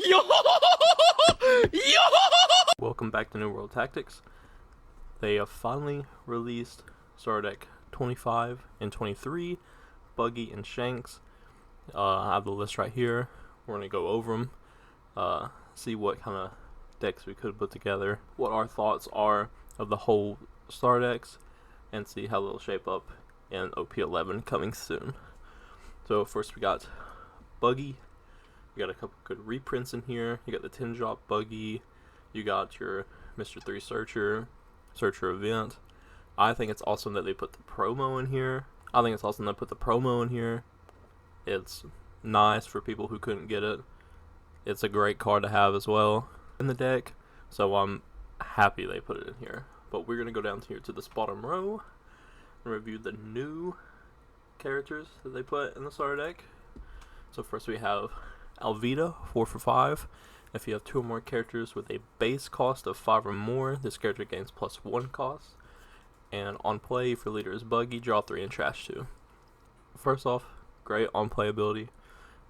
Yo! Yo! Welcome back to New World Tactics. They have finally released Starter Deck 25 and 23, Buggy and Shanks. I have the list right here. We're going to go over them, see what kind of decks we could put together, what our thoughts are of the whole Star decks, and see how they'll shape up in OP11 coming soon. So first we got Buggy. You got a couple good reprints in here. You got the 10-drop Buggy. You got your Mr. 3 Searcher event. I think it's awesome that they put the promo in here. It's nice for people who couldn't get it. It's a great card to have as well in the deck. So I'm happy they put it in here. But we're going to go down here to this bottom row and review the new characters that they put in the starter deck. So first we have Alvida, 4 for 5. If you have 2 or more characters with a base cost of 5 or more, this character gains +1 cost. And on play, if your leader is Buggy, draw 3 and trash 2. First off, great on play ability.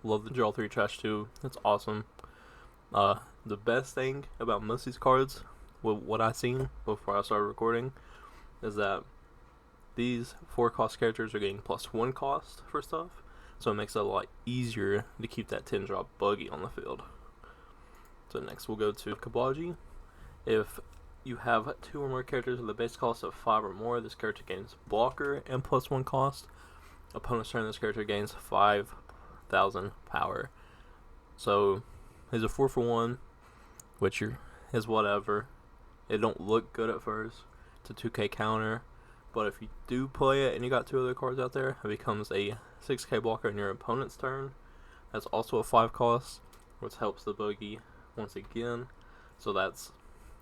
Love the draw 3 trash 2. It's awesome. The best thing about most of these cards, what I seen before I started recording, is that these 4 cost characters are getting +1 cost for stuff. So it makes it a lot easier to keep that 10-drop Buggy on the field. So next we'll go to Kabaji. If you have 2 or more characters with a base cost of 5 or more, this character gains blocker and +1 cost. Opponent's turn, this character gains 5,000 power. So he's a 4 for 1, which is whatever. It don't look good at first. It's a 2k counter. But if you do play it and you got 2 other cards out there, it becomes a 6k blocker in your opponent's turn. That's also a 5 cost, which helps the Buggy once again. So that's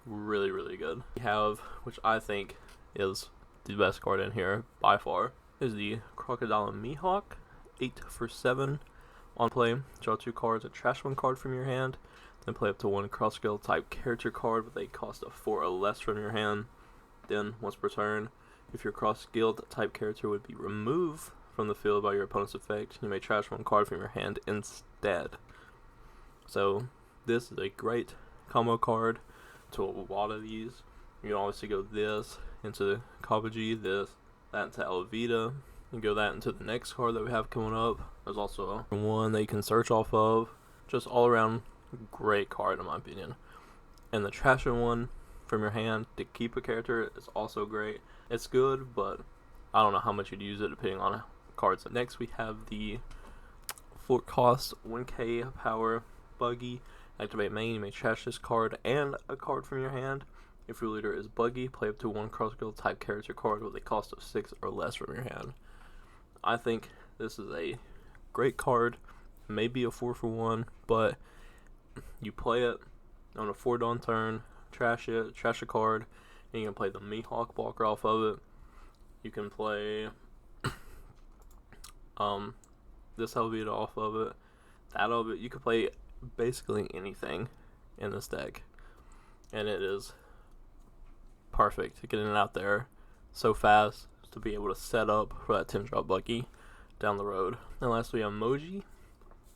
really, really good. We have, which I think is the best card in here by far, is the Crocodile Mihawk, 8 for 7. On play, draw 2 cards and trash 1 card from your hand. Then play up to 1 cross-skill type character card with a cost of 4 or less from your hand. Then, once per turn, if your cross-skilled type character would be removed from the field by your opponent's effect, you may trash 1 card from your hand instead. So this is a great combo card to a lot of these. You can obviously go this into Kabaji, that into Alvida, and go that into the next card that we have coming up. There's also one that you can search off of. Just all around great card in my opinion. And the trashing one from your hand to keep a character is also great. It's good, but I don't know how much you'd use it depending on cards. Next we have the 4 cost 1k power Buggy. Activate main, you may trash this card and a card from your hand. If your leader is Buggy, play up to 1 cross-skill type character card with a cost of 6 or less from your hand. I think this is a great card. Maybe a 4 for 1, but you play it on a 4-dawn turn, trash it, trash a card, and you can play the Mihawk blocker off of it. You can play this Helvetia off of it, that of it. You can play basically anything in this deck, and it is perfect getting it out there so fast to be able to set up for that 10-drop Buggy down the road. And lastly, Emoji.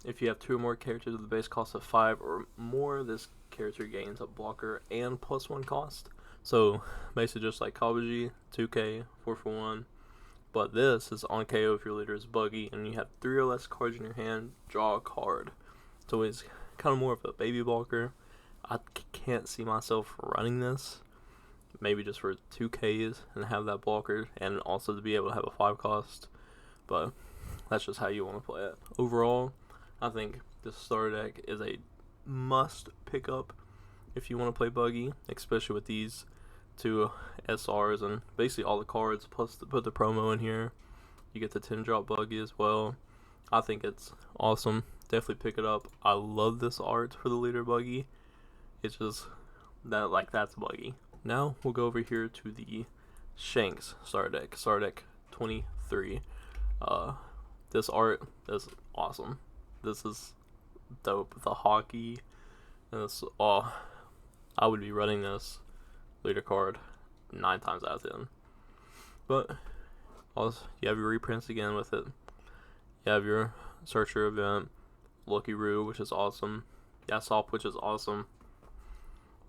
If you have 2 or more characters with a base cost of 5 or more, this character gains a blocker and +1 cost. So basically just like Kabaji, 2k, 4 for 1. But this is on KO if your leader is Buggy and you have 3 or less cards in your hand, draw a card. So it's kind of more of a baby blocker. I can't see myself running this. Maybe just for 2Ks and have that blocker, and also to be able to have a 5 cost. But that's just how you want to play it. Overall, I think this starter deck is a must pick up if you want to play Buggy, especially with these 2 SRs and basically all the cards, plus put the promo in here. You get the 10-drop Buggy as well. I think it's awesome. Definitely pick it up. I love this art for the leader Buggy. It's just that, like, that's Buggy. Now we'll go over here to the Shanks starter deck 23. This art is awesome. This is dope. The hockey, and this, I would be running this leader card 9 times out of 10. But also, you have your reprints again with it. You have your Searcher event, Lucky Roo, which is awesome. Yasop, which is awesome.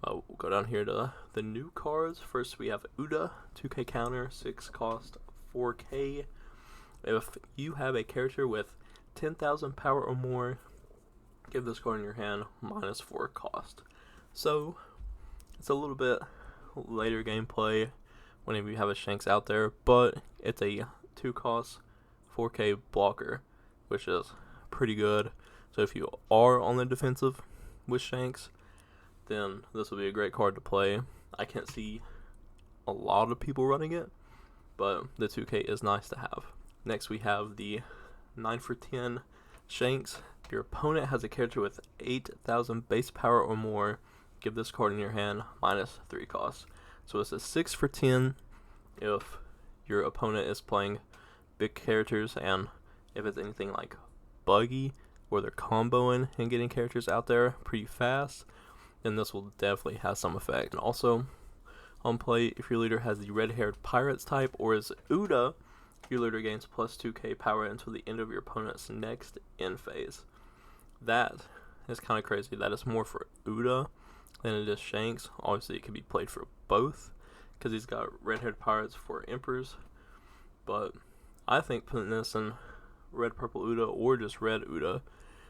We'll go down here to the new cards. First we have Uda, 2k counter, 6 cost, 4k. If you have a character with 10,000 power or more, give this card in your hand -4 cost. So it's a little bit later gameplay whenever you have a Shanks out there, but it's a 2 cost 4k blocker, which is pretty good. So if you are on the defensive with Shanks, then this will be a great card to play. I can't see a lot of people running it, but the 2k is nice to have. Next we have the 9 for 10 Shanks. If your opponent has a character with 8,000 base power or more, give this card in your hand -3 cost. So it's a 6 for 10 if your opponent is playing big characters, and if it's anything like Buggy, where they're comboing and getting characters out there pretty fast, then this will definitely have some effect. And also, on play, if your leader has the red-haired pirates type or is Uda, your leader gains plus 2k power until the end of your opponent's next end phase. That is kind of crazy. That is more for Uda than it is Shanks. Obviously, it could be played for both because he's got red-haired pirates for Emperors. But I think putting this in red-purple Uda or just red Uda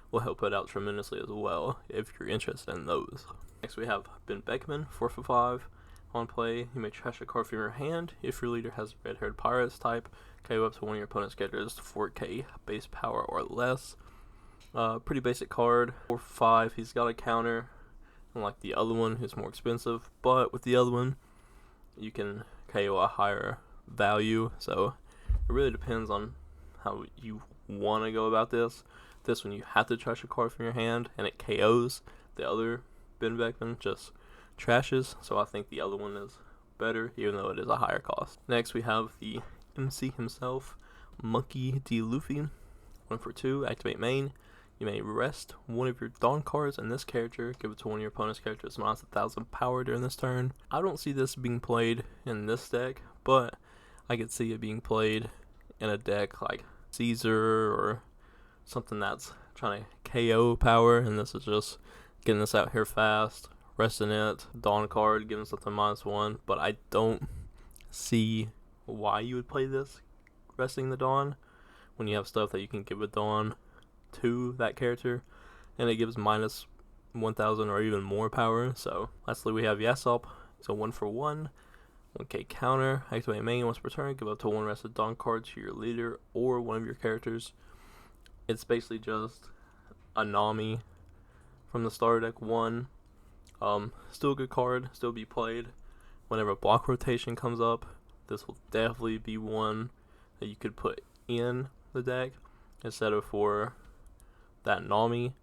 will help it out tremendously as well if you're interested in those. Next, we have Ben Beckman, 4 for 5. On play, you may trash a card from your hand. If your leader has red-haired pirates type, KO up to one of your opponent's characters 4k base power or less. Pretty basic card. 4 for 5. He's got a counter, unlike the other one, who's more expensive. But with the other one, you can KO a higher value. So it really depends on how you want to go about this. This one, you have to trash a card from your hand, and it KOs. The other Ben Beckman just trashes, so I think the other one is better, even though it is a higher cost. Next, we have the MC himself, Monkey D. Luffy, 1 for 2, activate main. You may rest one of your Dawn cards in this character, give it to one of your opponent's characters minus 1,000 power during this turn. I don't see this being played in this deck, but I could see it being played in a deck like Caesar or something that's trying to KO power, and this is just getting this out here fast, resting it, Dawn card, giving something -1, but I don't see why you would play this resting the Dawn when you have stuff that you can give a Dawn to that character, and it gives -1,000 or even more power. So lastly, we have Yasop. So 1 for 1, 1k counter, activate main once per turn, give up to one rested Dawn card to your leader or one of your characters. It's basically just a Nami from the starter deck 1. Still a good card, still be played whenever block rotation comes up. This will definitely be one that you could put in the deck instead of for that Nami,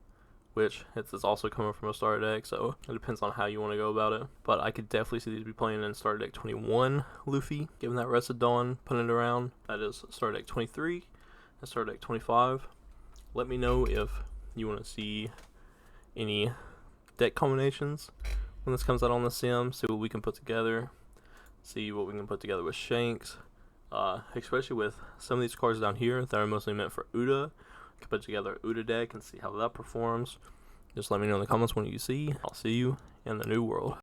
which it's also coming from a starter deck, so it depends on how you want to go about it. But I could definitely see these be playing in starter deck 21 Luffy, given that rested Dawn, putting it around. That is starter deck 23 and starter deck 25. Let me know if you want to see any deck combinations when this comes out on the sim. See what we can put together. See what we can put together with Shanks. Especially with some of these cards down here that are mostly meant for Uda. You can put together an Uda deck and see how that performs. Just let me know in the comments when you see. I'll see you in the new world.